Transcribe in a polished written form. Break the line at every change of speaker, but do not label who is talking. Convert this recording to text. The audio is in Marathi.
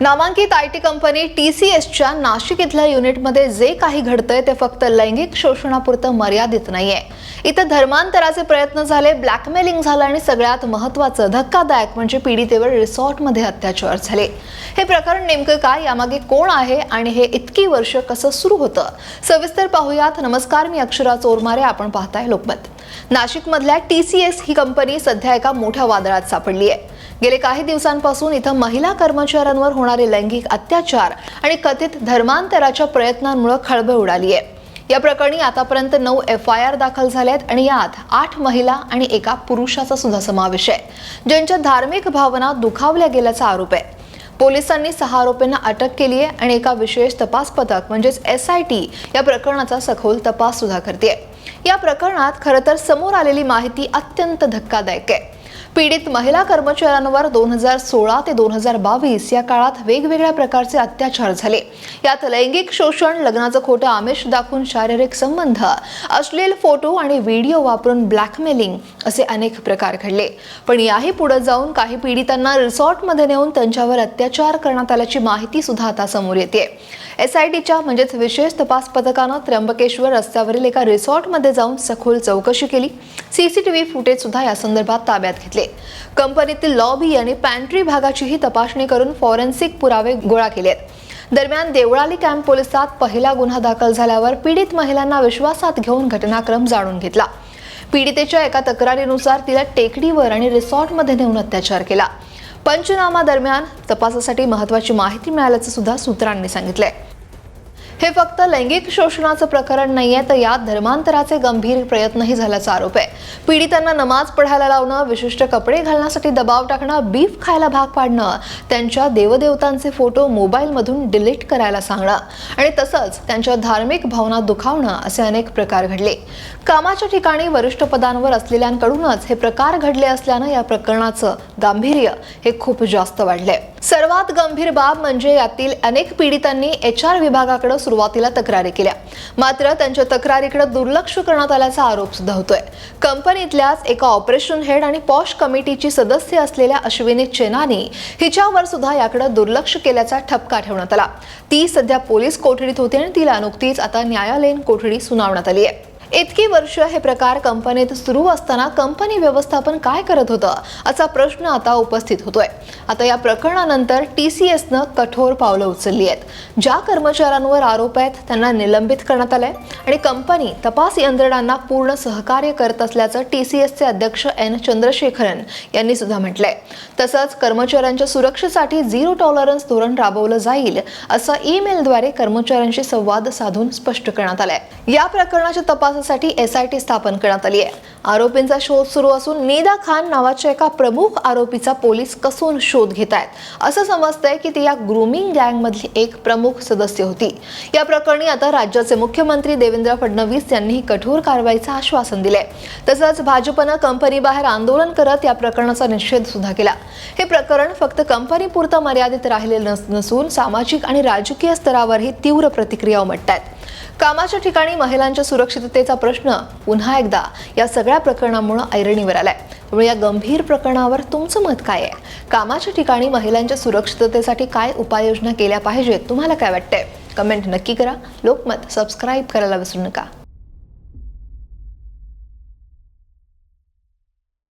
नामांकित आयटी कंपनी TCSच्या नाशिक इथल्या युनिटमध्ये जे काही घडतंय ते फक्त लैंगिक शोषणापुरतं मर्यादित नाहीये. इथं धर्मांतराचे प्रयत्न झाले, ब्लॅकमेलिंग झालं आणि सगळ्यात महत्त्वाचं धक्कादायक म्हणजे पीडितेवर रिसॉर्टमध्ये अत्याचार झाले. हे प्रकरण नेमकं काय, यामागे कोण आहे आणि हे इतकी वर्ष कसं सुरू होतं, सविस्तर पाहूयात. नमस्कार, मी अक्षरा चोरमारे, आपण पाहताय लोकमत. नाशिकमधल्या TCS ही कंपनी सध्या एका मोठ्या वादळात सापडली आहे. गेले काही दिवसांपासून इथं महिला कर्मचाऱ्यांवर होणारे लैंगिक अत्याचार आणि कथित धर्मांतराच्या प्रयत्नांमुळे खळबळ उडाली आहे. या प्रकरणी आतापर्यंत 9 FIR दाखल झाल्यात आणि यात 8 महिला आणि एका पुरुषाचा सुद्धा समावेश आहे, ज्यांच्या धार्मिक भावना दुखावल्या गेल्याचा आरोप आहे. पोलिसांनी 6 आरोपींना अटक केली आहे आणि एका विशेष तपास पथक म्हणजेच SIT या प्रकरणाचा सखोल तपास सुद्धा करते. या प्रकरणात खरं तर समोर आलेली माहिती अत्यंत धक्कादायक आहे. पीडित महिला कर्मचाऱ्यांवर 2016 ते 2022 या काळात वेगवेगळ्या प्रकारचे अत्याचार झाले. यात लैंगिक शोषण, लग्नाचं खोटं आमिष दाखवून शारीरिक संबंध, अश्लील फोटो आणि व्हिडिओ वापरून ब्लॅकमेलिंग असे अनेक प्रकार घडले. पण याही पुढे जाऊन काही पीडितांना रिसॉर्टमध्ये नेऊन त्यांच्यावर अत्याचार करण्यात आल्याची माहिती सुद्धा आता समोर येते. SITच्या म्हणजेच विशेष तपास पथकानं त्र्यंबकेश्वर रस्त्यावरील एका रिसॉर्टमध्ये जाऊन सखोल चौकशी केली. CCTV फुटेज सुद्धा या संदर्भात ताब्यात घेतले. कंपनीतील लॉबी आणि पॅन्ट्री भागाचीही तपासणी करून फॉरेन्सिक पुरावे गोळा केलेत. दरम्यान देवळाली कॅम्प पोलिसात पहिला गुन्हा दाखल झाल्यावर पीडित महिलांना विश्वासात घेऊन घटनाक्रम जाणून घेतला. पीडितेच्या एका तक्रारीनुसार तिला टेकडीवर आणि रिसॉर्टमध्ये नेऊन अत्याचार केला. पंचनामा दरम्यान तपासासाठी महत्त्वाची माहिती मिळाल्याचं सुद्धा सूत्रांनी सांगितलंय. हे फक्त लैंगिक शोषणाचं प्रकरण नाहीये, तर यात धर्मांतराचे गंभीर प्रयत्नही झाल्याचा आरोप आहे. पीडितांना नमाज पढायला लावणं, विशिष्ट कपडे घालण्यासाठी दबाव टाकणं, बीफ खायला भाग पाडणं, त्यांच्या देवदेवतांचे फोटो मोबाईलमधून डिलीट करायला सांगणं आणि तसंच त्यांच्या धार्मिक भावना दुखावणं असे अनेक प्रकार घडले. कामाच्या ठिकाणी वरिष्ठ पदांवर असलेल्यांकडूनच हे प्रकार घडले असल्यानं या प्रकरणाचं गांभीर्य हे खूप जास्त वाढलंय. सर्वात गंभीर बाब म्हणजे यातील अनेक पीडितांनी HR विभागाकडे सुरुवातीला तक्रारी केल्या, मात्र त्यांच्या तक्रारीकडे दुर्लक्ष करण्यात आल्याचा आरोप सुद्धा होतोय. कंपनीतल्याच एका ऑपरेशन हेड आणि पॉश कमिटीची सदस्य असलेल्या अश्विनी चेनानी हिच्यावर सुद्धा याकडे दुर्लक्ष केल्याचा ठपका ठेवण्यात आला. ती सध्या पोलीस कोठडीत होती आणि तिला नुकतीच आता न्यायालयीन कोठडी सुनावण्यात आली आहे. इतकी वर्ष हे प्रकार कंपनीत सुरू असताना कंपनी व्यवस्थापन काय करत होतं असा प्रश्न आता उपस्थित होतोय. आता या प्रकरणानंतर TCSनं कठोर पावलं उचलली आहेत. ज्या कर्मचाऱ्यांवर आरोप आहेत त्यांना निलंबित करण्यात आलंय आणि कंपनी तपास यंत्रणांना पूर्ण सहकार्य करत असल्याचं TCSचे अध्यक्ष N चंद्रशेखरन यांनी सुद्धा म्हटलंय. तसंच कर्मचाऱ्यांच्या सुरक्षेसाठी 0 टॉलरन्स धोरण राबवलं जाईल असं ईमेलद्वारे कर्मचाऱ्यांशी संवाद साधून स्पष्ट करण्यात आलंय. या प्रकरणाच्या तपास SIT स्थापन करण्यात आली आहे. आरोपींचा शोध सुरू असून निदा खान नावाच्या एका प्रमुख आरोपीचा पोलीस कसून शोध घेत आहेत. असं समजतंय की ती या ग्रूमिंग गँगमधली एक प्रमुख सदस्य होती. या प्रकरणी आता राज्याचे मुख्यमंत्री देवेंद्र फडणवीस यांनी कठोर कारवाईचं आश्वासन दिलंय. तसंच भाजपनं कंपनीबाहेर आंदोलन करत या प्रकरणाचा निषेध सुद्धा केला. हे प्रकरण फक्त कंपनीपुरतं मर्यादित राहिलेलं नसून सामाजिक आणि राजकीय स्तरावरही तीव्र प्रतिक्रिया उमटतायत. कामाच्या ठिकाणी महिलांच्या सुरक्षिततेचा प्रश्न पुन्हा एकदा या सगळ्या प्रकरणामुळे ऐरणीवर आलाय. त्यामुळे या गंभीर प्रकरणावर तुमचं मत काय आहे? कामाच्या ठिकाणी महिलांच्या सुरक्षिततेसाठी काय उपाययोजना केल्या पाहिजेत? तुम्हाला काय वाटतंय? कमेंट नक्की करा. लोकमत सबस्क्राईब करायला विसरू नका.